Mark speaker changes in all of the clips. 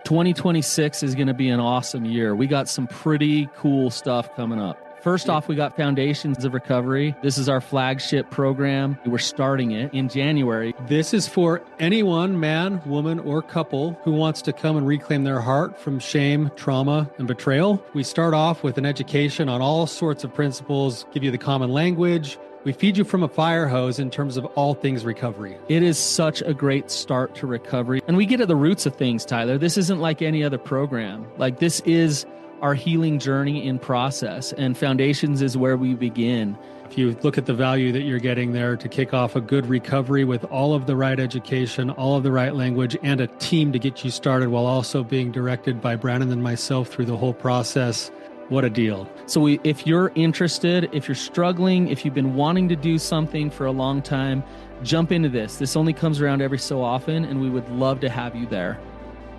Speaker 1: 2026 is going to be an awesome year. We got some pretty cool stuff coming up. First off, we got Foundations of Recovery. This is our flagship program. We're starting it in January.
Speaker 2: This is for anyone, man, woman, or couple, who wants to come and reclaim their heart from shame, trauma, and betrayal. We start off with an education on all sorts of principles, give you the common language. We feed you from a fire hose in terms of all things recovery.
Speaker 1: It is such a great start to recovery. And we get at the roots of things, Tyler. This isn't like any other program. Like, this is our healing journey in process, and Foundations is where we begin.
Speaker 2: If you look at the value that you're getting there to kick off a good recovery with all of the right education, all of the right language, and a team to get you started while also being directed by Brannon and myself through the whole process, what a deal.
Speaker 1: So if you're interested, if you're struggling, if you've been wanting to do something for a long time, jump into this. This only comes around every so often, and we would love to have you there.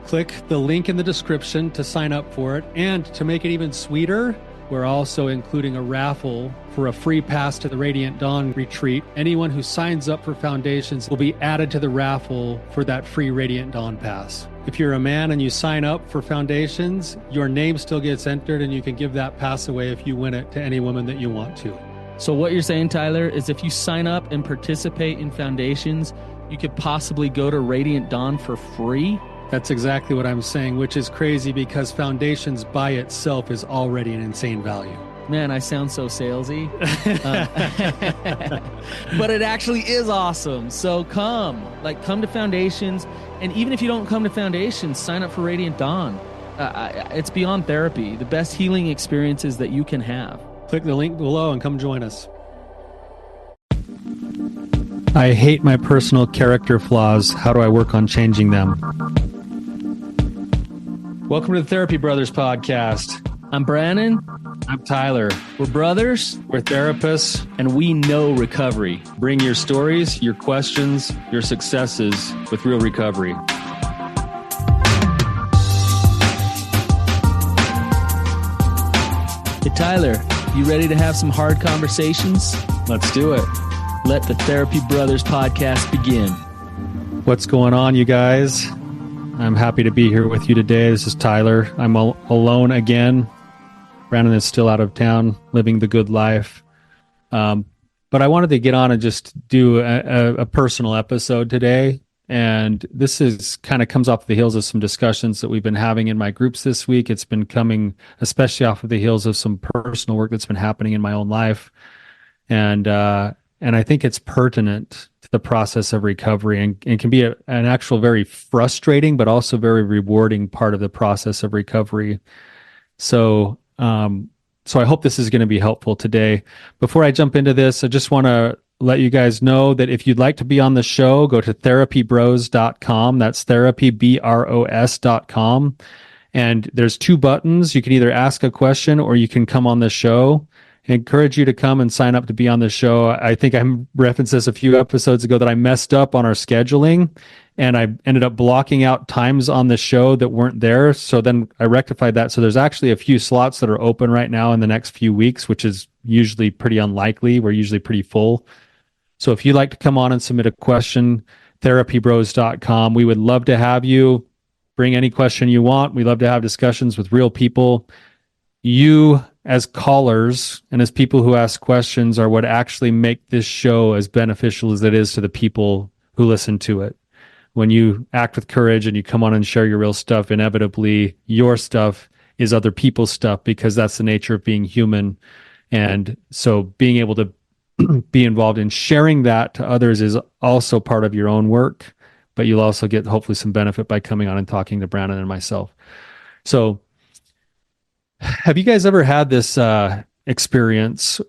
Speaker 2: Click the link in the description to sign up for it. And to make it even sweeter, we're also including a raffle for a free pass to the Radiant Dawn retreat. Anyone who signs up for Foundations will be added to the raffle for that free Radiant Dawn pass. If you're a man and you sign up for Foundations, your name still gets entered, and you can give that pass away if you win it to any woman that you want to.
Speaker 1: So what you're saying, Tyler, is if you sign up and participate in Foundations, you could possibly go to Radiant Dawn for free?
Speaker 2: That's exactly what I'm saying, which is crazy because Foundations by itself is already an insane value.
Speaker 1: Man, I sound so salesy. But it actually is awesome. So come to Foundations. And even if you don't come to Foundations, sign up for Radiant Dawn. It's beyond therapy, the best healing experiences that you can have.
Speaker 2: Click the link below and come join us. I hate my personal character flaws. How do I work on changing them? Welcome to the Therapy Brothers podcast.
Speaker 1: I'm Brannon.
Speaker 2: I'm Tyler.
Speaker 1: We're brothers.
Speaker 2: We're therapists.
Speaker 1: And we know recovery.
Speaker 2: Bring your stories, your questions, your successes with real recovery.
Speaker 1: Hey, Tyler, you ready to have some hard conversations?
Speaker 2: Let's do it.
Speaker 1: Let the Therapy Brothers podcast begin.
Speaker 2: What's going on, you guys? I'm happy to be here with you today. This is Tyler. I'm alone again. Brannon is still out of town, living the good life. But I wanted to get on and just do a personal episode today. And this is kind of comes off the heels of some discussions that we've been having in my groups this week. It's been coming especially off of the heels of some personal work that's been happening in my own life. And I think it's pertinent to the process of recovery and can be an actual very frustrating, but also very rewarding part of the process of recovery. So I hope this is going to be helpful today. Before I jump into this, I just want to let you guys know that if you'd like to be on the show, go to therapybros.com. That's therapybros.com. And there's two buttons. You can either ask a question or you can come on the show. I encourage you to come and sign up to be on the show. I think I referenced this a few episodes ago that I messed up on our scheduling and I ended up blocking out times on the show that weren't there. So then I rectified that. So there's actually a few slots that are open right now in the next few weeks, which is usually pretty unlikely. We're usually pretty full. So if you'd like to come on and submit a question, therapybros.com. We would love to have you. Bring any question you want. We love to have discussions with real people. You as callers and as people who ask questions are what actually make this show as beneficial as it is to the people who listen to it. When you act with courage and you come on and share your real stuff, inevitably your stuff is other people's stuff because that's the nature of being human. And so being able to be involved in sharing that to others is also part of your own work, but you'll also get hopefully some benefit by coming on and talking to Brannon and myself. So have you guys ever had this experience?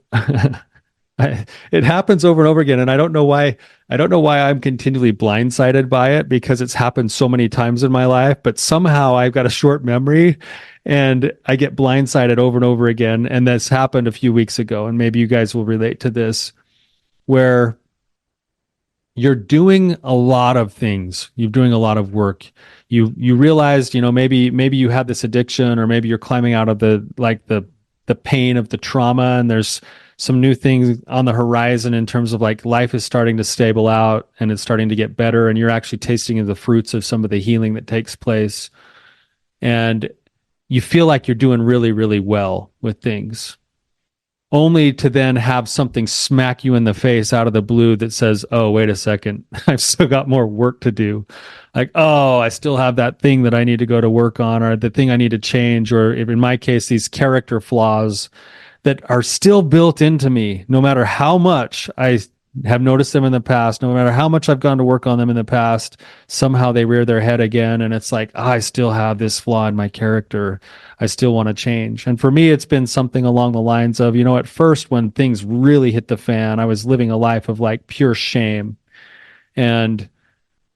Speaker 2: It happens over and over again, and I don't know why I'm continually blindsided by it because it's happened so many times in my life, but somehow I've got a short memory and I get blindsided over and over again. And this happened a few weeks ago, and maybe you guys will relate to this, where you're doing a lot of things. You're doing a lot of work. You realized, maybe you had this addiction, or maybe you're climbing out of the pain of the trauma, and there's some new things on the horizon in terms of like life is starting to stable out and it's starting to get better, and you're actually tasting the fruits of some of the healing that takes place. and you feel like you're doing really, really well with things, only to then have something smack you in the face out of the blue that says, oh, wait a second, I've still got more work to do. Like, oh, I still have that thing that I need to go to work on, or the thing I need to change, or if in my case, these character flaws that are still built into me, no matter how much I have noticed them in the past, no matter how much I've gone to work on them in the past, somehow they rear their head again. And it's like, oh, I still have this flaw in my character. I still want to change. And for me, it's been something along the lines of, at first when things really hit the fan, I was living a life of like pure shame. And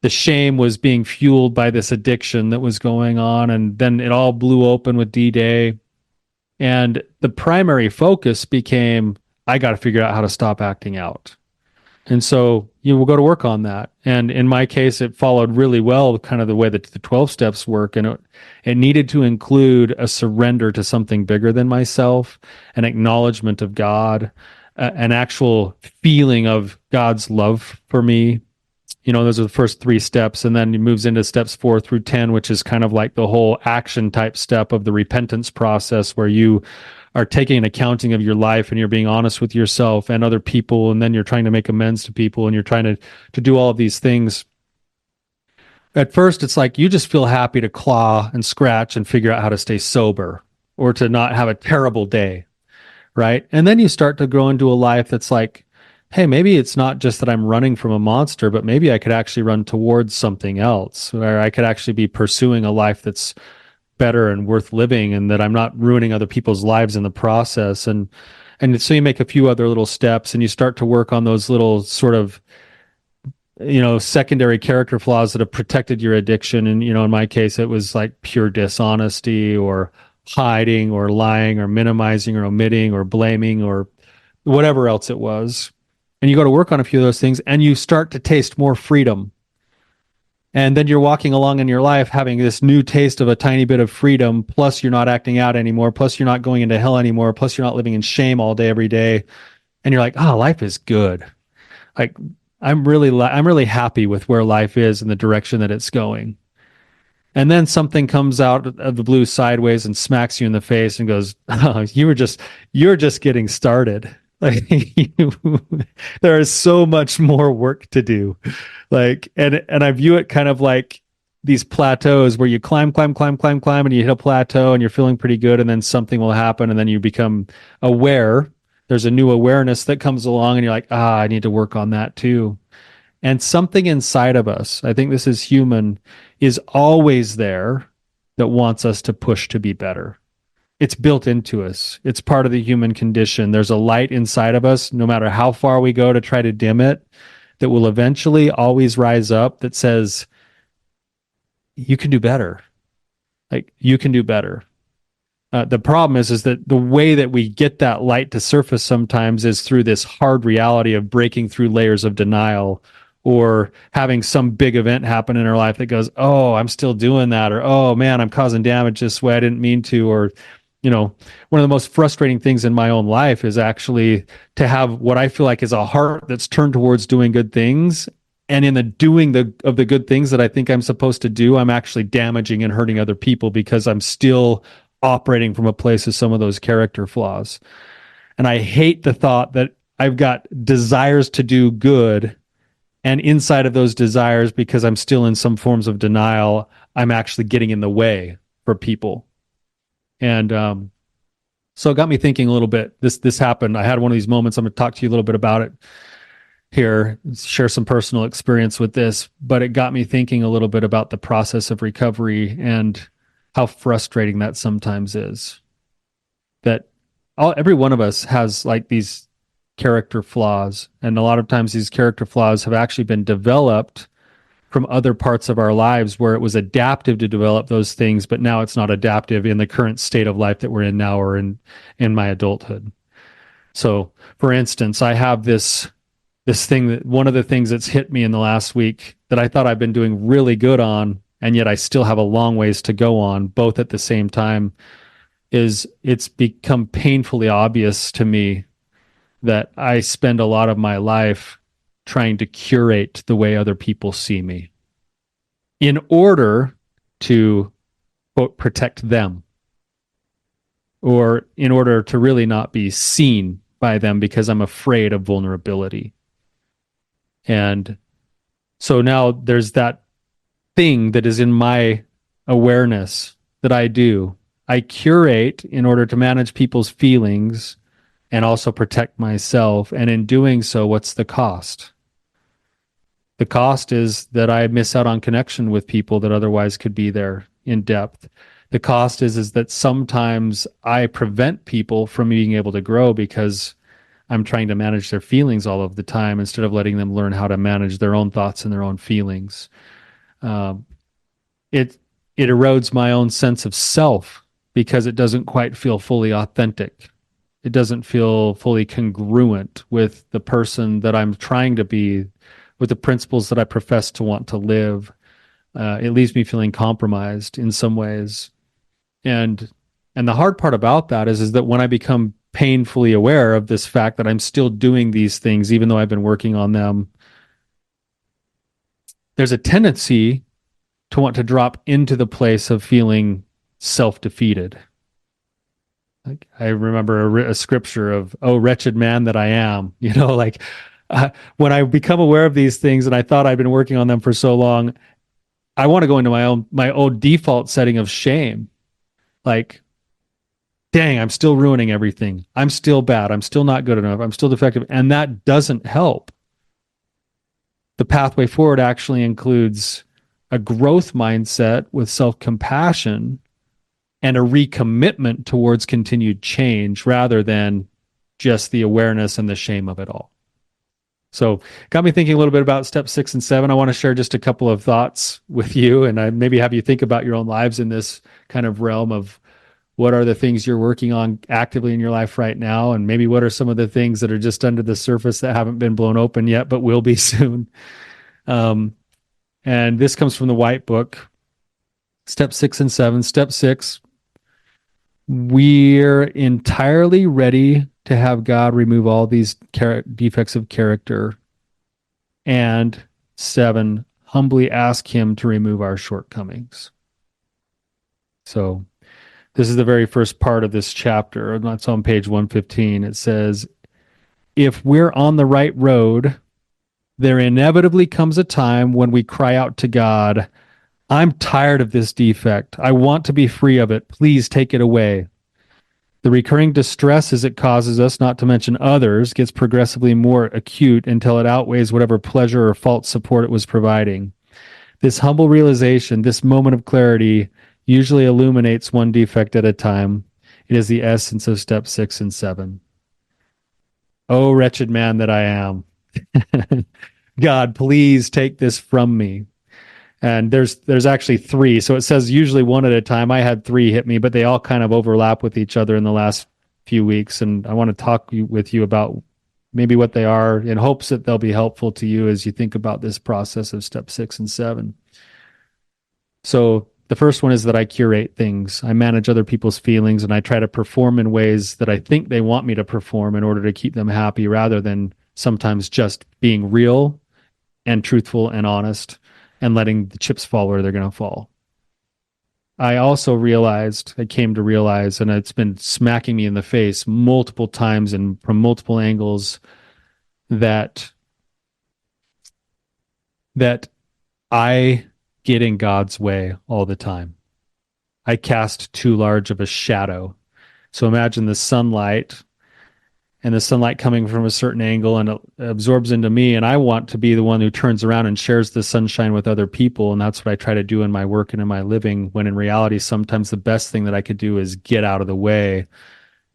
Speaker 2: the shame was being fueled by this addiction that was going on. And then it all blew open with D-Day. And the primary focus became, I got to figure out how to stop acting out. And so we'll go to work on that. And in my case, it followed really well, kind of the way that the 12 steps work. And it needed to include a surrender to something bigger than myself, an acknowledgement of God, an actual feeling of God's love for me. Those are the first 3 steps. And then it moves into steps 4 through 10, which is kind of like the whole action type step of the repentance process, where you are taking an accounting of your life and you're being honest with yourself and other people. And then you're trying to make amends to people and you're trying to do all of these things. At first, it's like you just feel happy to claw and scratch and figure out how to stay sober or to not have a terrible day. Right. And then you start to grow into a life that's like, hey, maybe it's not just that I'm running from a monster, but maybe I could actually run towards something else, where I could actually be pursuing a life that's better and worth living, and that I'm not ruining other people's lives in the process. And so you make a few other little steps and you start to work on those little sort of, secondary character flaws that have protected your addiction. And, in my case, it was like pure dishonesty or hiding or lying or minimizing or omitting or blaming or whatever else it was. And you go to work on a few of those things and you start to taste more freedom. And then you're walking along in your life having this new taste of a tiny bit of freedom, plus you're not acting out anymore, plus you're not going into hell anymore, plus you're not living in shame all day, every day. And you're like, oh, life is good. Like, I'm really happy with where life is and the direction that it's going. And then something comes out of the blue sideways and smacks you in the face and goes, oh, you're just getting started. Like, there is so much more work to do. Like, and I view it kind of like these plateaus where you climb, and you hit a plateau and you're feeling pretty good. And then something will happen and then you become aware. There's a new awareness that comes along and you're like, I need to work on that too. And something inside of us, I think this is human, is always there that wants us to push to be better. It's built into us. It's part of the human condition. There's a light inside of us, no matter how far we go to try to dim it, that will eventually always rise up that says, you can do better. Like, you can do better. The problem is that the way that we get that light to surface sometimes is through this hard reality of breaking through layers of denial, or having some big event happen in our life that goes, oh, I'm still doing that, or, oh man, I'm causing damage this way, I didn't mean to. Or, one of the most frustrating things in my own life is actually to have what I feel like is a heart that's turned towards doing good things. And in the doing of the good things that I think I'm supposed to do, I'm actually damaging and hurting other people because I'm still operating from a place of some of those character flaws. And I hate the thought that I've got desires to do good, and inside of those desires, because I'm still in some forms of denial, I'm actually getting in the way for people. And so it got me thinking a little bit. This happened. I had one of these moments. I'm going to talk to you a little bit about it here, share some personal experience with this, but it got me thinking a little bit about the process of recovery and how frustrating that sometimes is. That every one of us has like these character flaws, and a lot of times these character flaws have actually been developed from other parts of our lives where it was adaptive to develop those things, but now it's not adaptive in the current state of life that we're in now, or in my adulthood. So, for instance, I have this thing that, one of the things that's hit me in the last week that I thought I've been doing really good on, and yet I still have a long ways to go on, both at the same time, is it's become painfully obvious to me that I spend a lot of my life trying to curate the way other people see me in order to quote, protect them, or in order to really not be seen by them because I'm afraid of vulnerability. And so now there's that thing that is in my awareness that I do. I curate in order to manage people's feelings and also protect myself. And in doing so, what's the cost? The cost is that I miss out on connection with people that otherwise could be there in depth. The cost is that sometimes I prevent people from being able to grow because I'm trying to manage their feelings all of the time instead of letting them learn how to manage their own thoughts and their own feelings. It it erodes my own sense of self because it doesn't quite feel fully authentic. It doesn't feel fully congruent with the person that I'm trying to be, with the principles that I profess to want to live. It leaves me feeling compromised in some ways. And the hard part about that is that when I become painfully aware of this fact that I'm still doing these things, even though I've been working on them, there's a tendency to want to drop into the place of feeling self-defeated. Like I remember a scripture of, "Oh, wretched man that I am," like when I become aware of these things and I thought I'd been working on them for so long, I want to go into my own default setting of shame. Like, dang, I'm still ruining everything. I'm still bad. I'm still not good enough. I'm still defective. And that doesn't help. The pathway forward actually includes a growth mindset with self-compassion and a recommitment towards continued change rather than just the awareness and the shame of it all. So got me thinking a little bit about step 6 and 7. I want to share just a couple of thoughts with you, and I maybe have you think about your own lives in this kind of realm of what are the things you're working on actively in your life right now, and maybe what are some of the things that are just under the surface that haven't been blown open yet, but will be soon. And this comes from the White Book, step 6 and 7. Step 6, we're entirely ready to have God remove all these defects of character. And 7, humbly ask him to remove our shortcomings. So this is the very first part of this chapter. That's on page 115. It says, if we're on the right road, there inevitably comes a time when we cry out to God, I'm tired of this defect. I want to be free of it. Please take it away. The recurring distress as it causes us, not to mention others, gets progressively more acute until it outweighs whatever pleasure or false support it was providing. This humble realization, this moment of clarity, usually illuminates one defect at a time. It is the essence of step 6 and 7. Oh, wretched man that I am. God, please take this from me. And there's actually 3. So it says usually one at a time. I had 3 hit me, but they all kind of overlap with each other in the last few weeks. And I want to talk with you about maybe what they are in hopes that they'll be helpful to you as you think about this process of step 6 and 7. So the first one is that I curate things. I manage other people's feelings, and I try to perform in ways that I think they want me to perform in order to keep them happy, rather than sometimes just being real and truthful and honest and letting the chips fall where they're going to fall. I came to realize, and it's been smacking me in the face multiple times and from multiple angles, that I get in God's way all the time. I cast too large of a shadow. So imagine the sunlight, and the sunlight coming from a certain angle, and it absorbs into me, and I want to be the one who turns around and shares the sunshine with other people, and that's what I try to do in my work and in my living, when in reality sometimes the best thing that I could do is get out of the way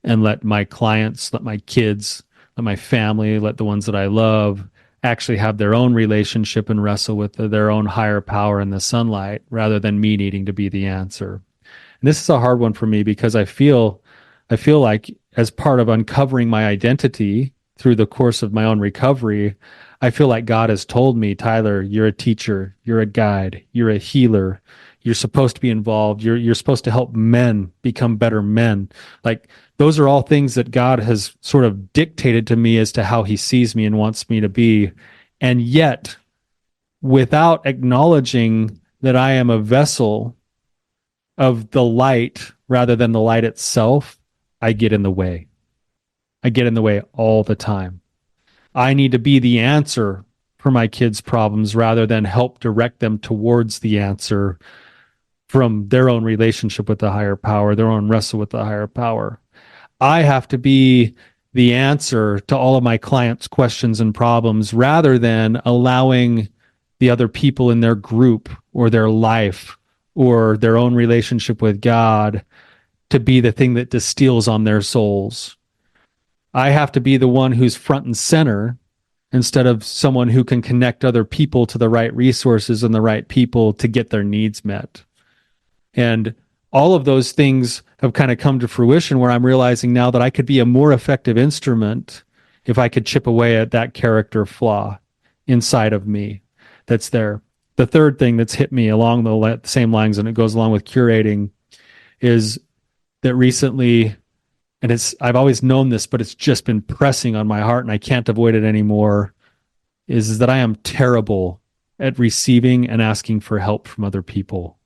Speaker 2: and let my clients, let my kids, let my family, let the ones that I love actually have their own relationship and wrestle with their own higher power in the sunlight, rather than me needing to be the answer. And this is a hard one for me because I feel like, as part of uncovering my identity through the course of my own recovery, I feel like God has told me, Tyler, you're a teacher, you're a guide, you're a healer, you're supposed to be involved, you're supposed to help men become better men. Like, those are all things that God has sort of dictated to me as to how he sees me and wants me to be. And yet, without acknowledging that I am a vessel of the light rather than the light itself, I get in the way. I get in the way all the time. I need to be the answer for my kids' problems rather than help direct them towards the answer from their own relationship with the higher power, their own wrestle with the higher power. I have to be the answer to all of my clients' questions and problems rather than allowing the other people in their group or their life or their own relationship with God to be the thing that distills on their souls. I have to be the one who's front and center instead of someone who can connect other people to the right resources and the right people to get their needs met. And all of those things have kind of come to fruition where I'm realizing now that I could be a more effective instrument if I could chip away at that character flaw inside of me that's there. The third thing that's hit me along the same lines, and it goes along with curating, is that recently, and I've always known this, but it's just been pressing on my heart and I can't avoid it anymore, is that I am terrible at receiving and asking for help from other people.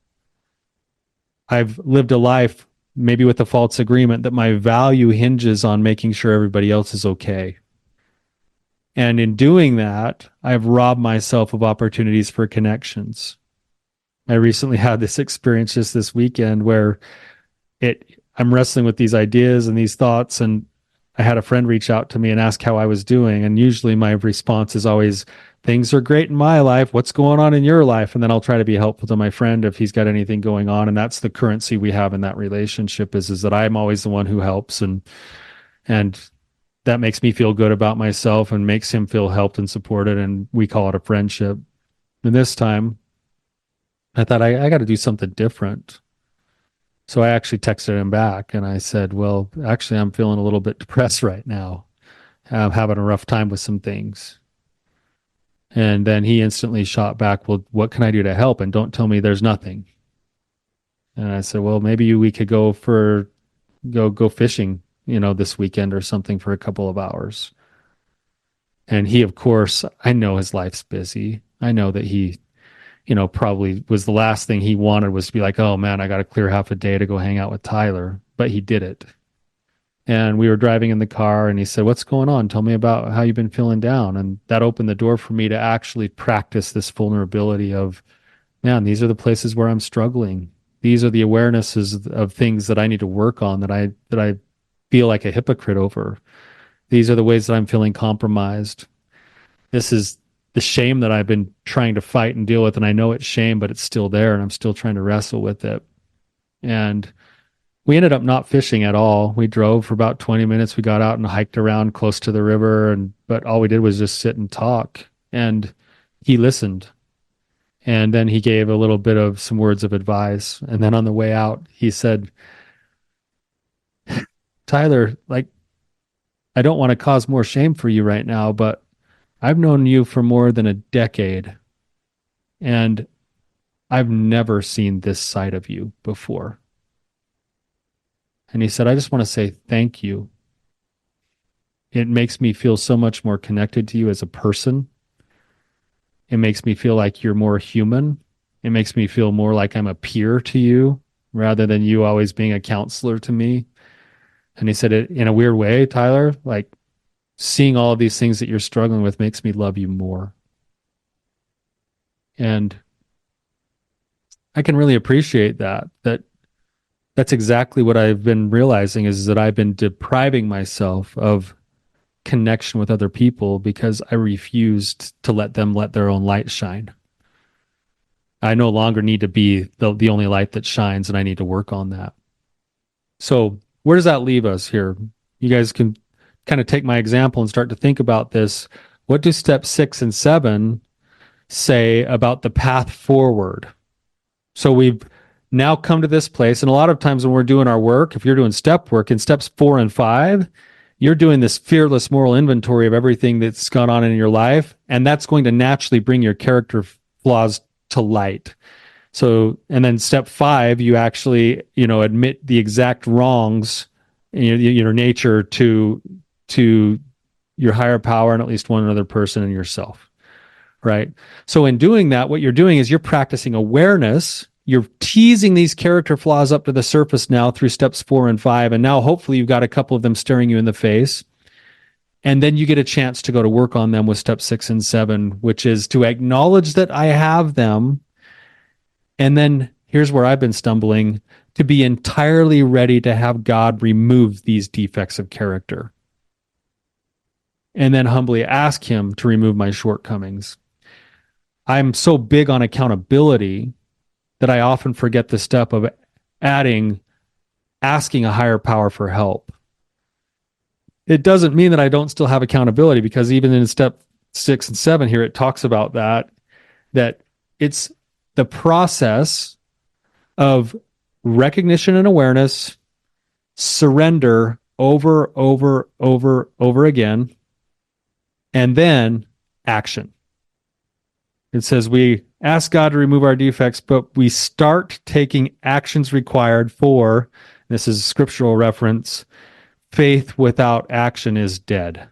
Speaker 2: I've lived a life maybe with a false agreement that my value hinges on making sure everybody else is okay. And in doing that, I've robbed myself of opportunities for connections. I recently had this experience just this weekend where I'm wrestling with these ideas and these thoughts, and I had a friend reach out to me and ask how I was doing. And usually my response is always, things are great in my life. What's going on in your life? And then I'll try to be helpful to my friend if he's got anything going on. And that's the currency we have in that relationship is that I'm always the one who helps. And that makes me feel good about myself and makes him feel helped and supported. And we call it a friendship. And this time I thought I got to do something different. So I actually texted him back and I said, well, actually, I'm feeling a little bit depressed right now. I'm having a rough time with some things. And then he instantly shot back, well, what can I do to help? And don't tell me there's nothing. And I said, well, maybe we could go fishing, this weekend or something for a couple of hours. And he, of course, I know his life's busy. I know that he, probably was the last thing he wanted was to be like, oh man, I got to clear half a day to go hang out with Tyler. But he did it. And we were driving in the car and he said, what's going on? Tell me about how you've been feeling down. And that opened the door for me to actually practice this vulnerability of, man, these are the places where I'm struggling. These are the awarenesses of things that I need to work on that I feel like a hypocrite over. These are the ways that I'm feeling compromised. This is the shame that I've been trying to fight and deal with. And I know it's shame, but it's still there and I'm still trying to wrestle with it. And we ended up not fishing at all. We drove for about 20 minutes. We got out and hiked around close to the river, but all we did was just sit and talk. And he listened. And then he gave a little bit of some words of advice. And then on the way out, he said, Tyler, I don't want to cause more shame for you right now, but I've known you for more than a decade. And I've never seen this side of you before. And he said, I just want to say thank you. It makes me feel so much more connected to you as a person. It makes me feel like you're more human. It makes me feel more like I'm a peer to you rather than you always being a counselor to me. And he said, it in a weird way, Tyler, seeing all of these things that you're struggling with makes me love you more. And I can really appreciate that's exactly what I've been realizing is that I've been depriving myself of connection with other people because I refused to let them let their own light shine. I no longer need to be the only light that shines, and I need to work on that. So where does that leave us here? You guys can kind of take my example and start to think about this. What do steps 6 and 7 say about the path forward? So we've now come to this place. And a lot of times when we're doing our work, if you're doing step work in steps 4 and 5, you're doing this fearless moral inventory of everything that's gone on in your life. And that's going to naturally bring your character flaws to light. So, and then step 5, you actually, admit the exact wrongs in your nature to your higher power and at least one other person and yourself. Right. So in doing that, what you're doing is you're practicing awareness you're teasing these character flaws up to the surface now through steps 4 and 5. And now hopefully you've got a couple of them staring you in the face. And then you get a chance to go to work on them with step 6 and 7, which is to acknowledge that I have them. And then here's where I've been stumbling, to be entirely ready to have God remove these defects of character. And then humbly ask him to remove my shortcomings. I'm so big on accountability that I often forget the step of asking a higher power for help. It doesn't mean that I don't still have accountability, because even in step 6 and 7 here, it talks about that it's the process of recognition and awareness, surrender over again, and then action. It says we ask God to remove our defects, but we start taking actions required for, this is a scriptural reference, faith without action is dead.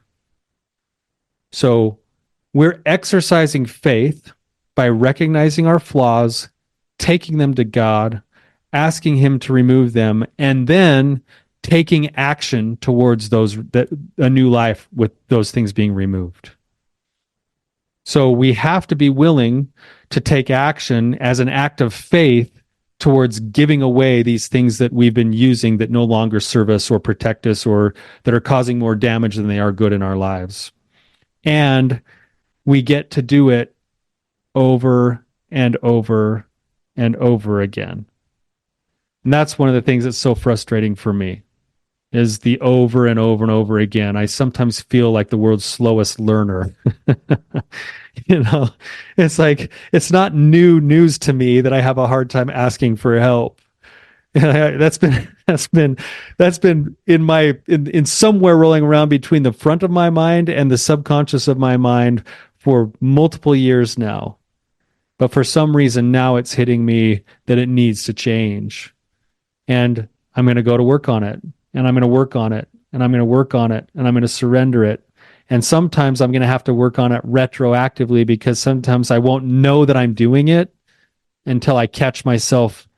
Speaker 2: So we're exercising faith by recognizing our flaws, taking them to God, asking him to remove them, and then taking action towards a new life with those things being removed. So we have to be willing to take action as an act of faith towards giving away these things that we've been using that no longer serve us or protect us, or that are causing more damage than they are good in our lives. And we get to do it over and over and over again. And that's one of the things that's so frustrating for me, is the over and over and over again. I sometimes feel like the world's slowest learner. It's like, it's not new news to me that I have a hard time asking for help. That's been in somewhere rolling around between the front of my mind and the subconscious of my mind for multiple years now. But for some reason now it's hitting me that it needs to change. And I'm going to go to work on it, and I'm going to work on it, and I'm going to work on it, and I'm going to surrender it. And sometimes I'm going to have to work on it retroactively, because sometimes I won't know that I'm doing it until I catch myself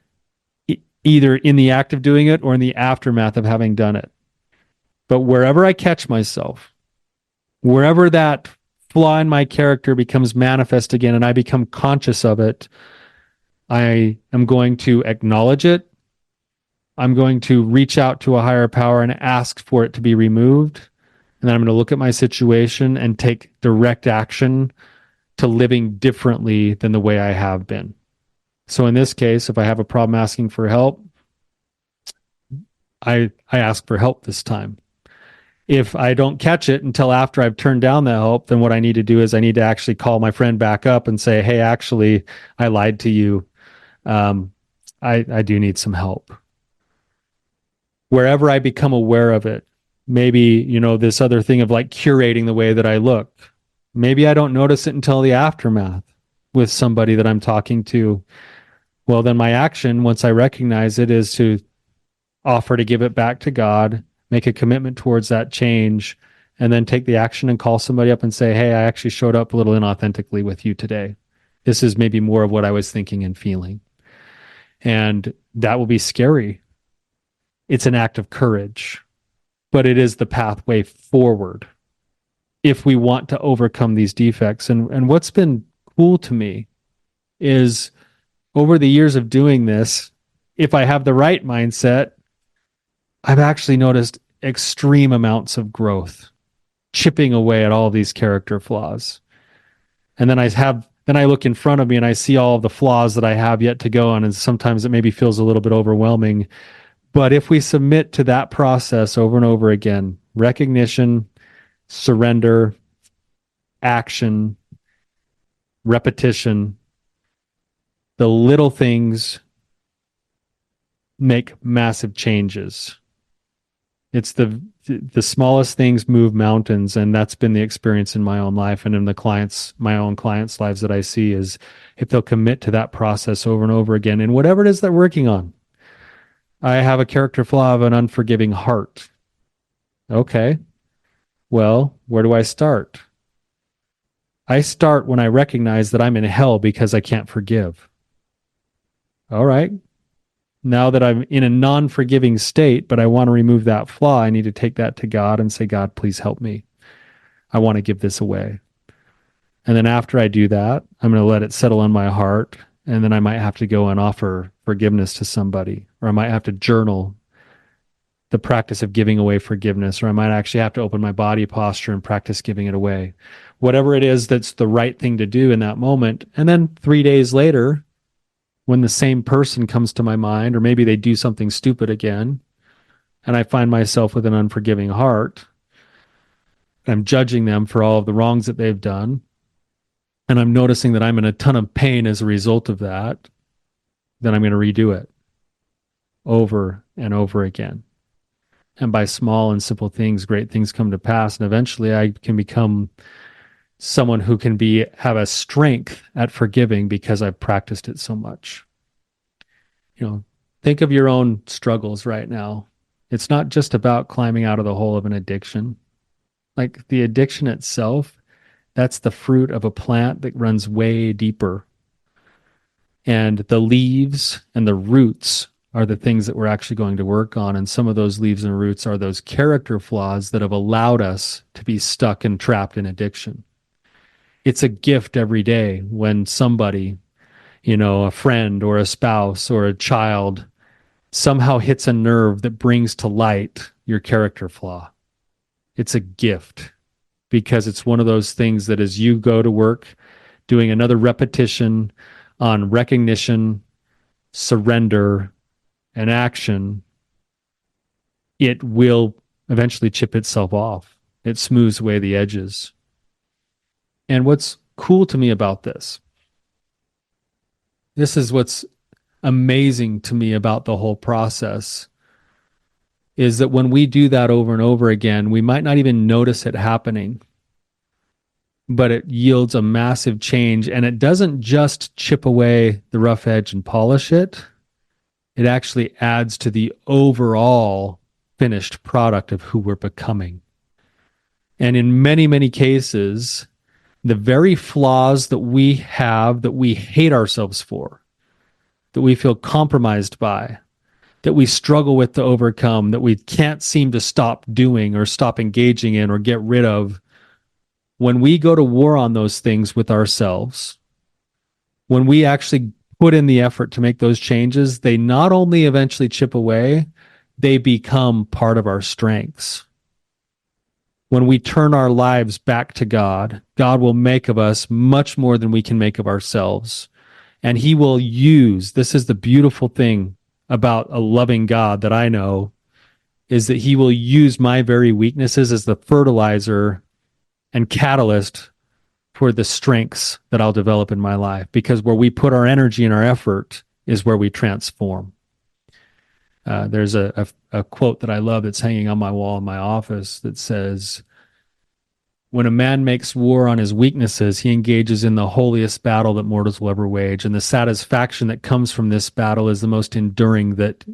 Speaker 2: either in the act of doing it or in the aftermath of having done it. But wherever I catch myself, wherever that flaw in my character becomes manifest again and I become conscious of it, I am going to acknowledge it. I'm going to reach out to a higher power and ask for it to be removed. And then I'm going to look at my situation and take direct action to living differently than the way I have been. So in this case, if I have a problem asking for help, I ask for help this time. If I don't catch it until after I've turned down the help, then what I need to do is I need to actually call my friend back up and say, hey, actually, I lied to you. I do need some help. Wherever I become aware of it, maybe, this other thing of like curating the way that I look, maybe I don't notice it until the aftermath with somebody that I'm talking to. Well, then my action, once I recognize it, is to offer to give it back to God, make a commitment towards that change, and then take the action and call somebody up and say, hey, I actually showed up a little inauthentically with you today. This is maybe more of what I was thinking and feeling. And that will be scary. It's an act of courage, but it is the pathway forward if we want to overcome these defects. And what's been cool to me is over the years of doing this, if I have the right mindset, I've actually noticed extreme amounts of growth, chipping away at all these character flaws. And then I look in front of me and I see all of the flaws that I have yet to go on. And sometimes it maybe feels a little bit overwhelming. But if we submit to that process over and over again, recognition, surrender, action, repetition, the little things make massive changes. It's the smallest things move mountains, and that's been the experience in my own life and in my own clients' lives that I see, is if they'll commit to that process over and over again, and whatever it is they're working on. I have a character flaw of an unforgiving heart. Okay, well, where do I start? I start when I recognize that I'm in hell because I can't forgive. all right, now that I'm in a non-forgiving state, but I want to remove that flaw, I need to take that to God and say, God, please help me. I want to give this away. And then after I do that, I'm going to let it settle in my heart. And then I might have to go and offer forgiveness to somebody, or I might have to journal the practice of giving away forgiveness, or I might actually have to open my body posture and practice giving it away. Whatever it is that's the right thing to do in that moment. And then 3 days later, when the same person comes to my mind, or maybe they do something stupid again, and I find myself with an unforgiving heart, I'm judging them for all of the wrongs that they've done, and I'm noticing that I'm in a ton of pain as a result of that, then I'm going to redo it over and over again. And by small and simple things, great things come to pass. And eventually I can become someone who can have a strength at forgiving because I've practiced it so much. Think of your own struggles right now. It's not just about climbing out of the hole of an addiction. Like the addiction itself, that's the fruit of a plant that runs way deeper. And the leaves and the roots are the things that we're actually going to work on. And some of those leaves and roots are those character flaws that have allowed us to be stuck and trapped in addiction. It's a gift every day when somebody, a friend or a spouse or a child somehow hits a nerve that brings to light your character flaw. It's a gift because it's one of those things that as you go to work doing another repetition on recognition, surrender, and action, it will eventually chip itself off. It smooths away the edges. And what's cool to me about this is what's amazing to me about the whole process, is that when we do that over and over again, we might not even notice it happening, but it yields a massive change. And it doesn't just chip away the rough edge and polish it. It actually adds to the overall finished product of who we're becoming. And in many, many cases, the very flaws that we have, that we hate ourselves for, that we feel compromised by, that we struggle with to overcome, that we can't seem to stop doing or stop engaging in or get rid of, when we go to war on those things with ourselves, when we actually put in the effort to make those changes, they not only eventually chip away, they become part of our strengths. When we turn our lives back to God, God will make of us much more than we can make of ourselves. And he will use, this is the beautiful thing about a loving God that I know, is that he will use my very weaknesses as the fertilizer and catalyst for the strengths that I'll develop in my life. Because where we put our energy and our effort is where we transform. There's a quote that I love that's hanging on my wall in my office that says, when a man makes war on his weaknesses, he engages in the holiest battle that mortals will ever wage. And the satisfaction that comes from this battle is the most enduring that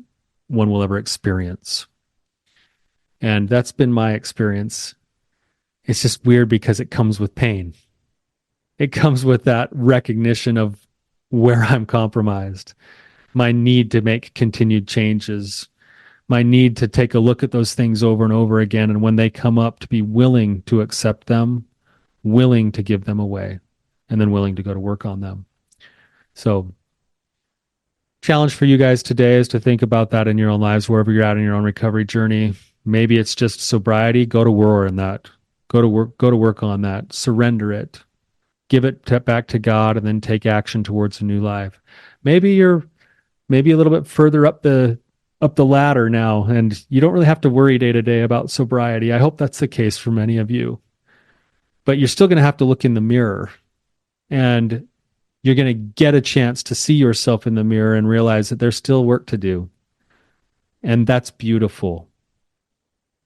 Speaker 2: one will ever experience. And that's been my experience. It's just weird because it comes with pain. It comes with that recognition of where I'm compromised, my need to make continued changes, my need to take a look at those things over and over again. And when they come up, to be willing to accept them, willing to give them away, and then willing to go to work on them. So, challenge for you guys today is to think about that in your own lives, wherever you're at in your own recovery journey. Maybe it's just sobriety. Go to war in that. Go to work on that. Surrender it. Give it back to God, and then take action towards a new life. Maybe you're a little bit further up the ladder now, and you don't really have to worry day to day about sobriety. I hope that's the case for many of you. But you're still going to have to look in the mirror, and you're going to get a chance to see yourself in the mirror and realize that there's still work to do. And that's beautiful.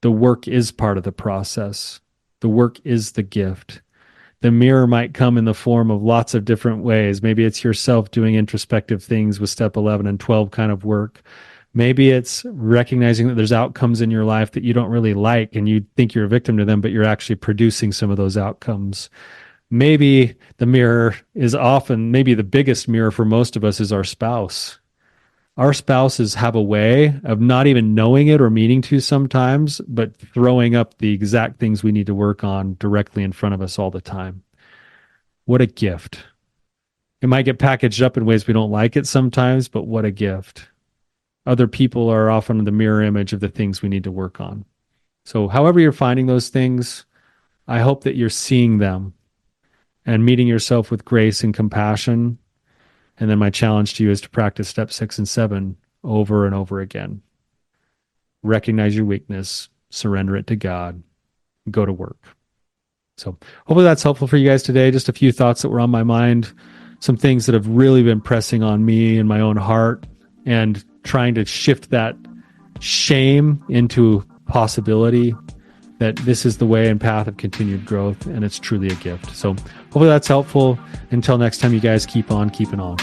Speaker 2: The work is part of the process. The work is the gift. The mirror might come in the form of lots of different ways. Maybe it's yourself doing introspective things with step 11 and 12 kind of work. Maybe it's recognizing that there's outcomes in your life that you don't really like and you think you're a victim to them, but you're actually producing some of those outcomes. Maybe the mirror is maybe the biggest mirror for most of us is our spouse. our spouses have a way of not even knowing it or meaning to sometimes, but throwing up the exact things we need to work on directly in front of us all the time. What a gift. It might get packaged up in ways we don't like it sometimes, but what a gift. Other people are often the mirror image of the things we need to work on. So however you're finding those things, I hope that you're seeing them and meeting yourself with grace and compassion. And then my challenge to you is to practice step 6 and 7 over and over again. Recognize your weakness, surrender it to God, go to work. So hopefully that's helpful for you guys today. Just a few thoughts that were on my mind, some things that have really been pressing on me in my own heart, and trying to shift that shame into possibility, that this is the way and path of continued growth, and it's truly a gift. So hopefully that's helpful. Until next time, you guys keep on keeping on.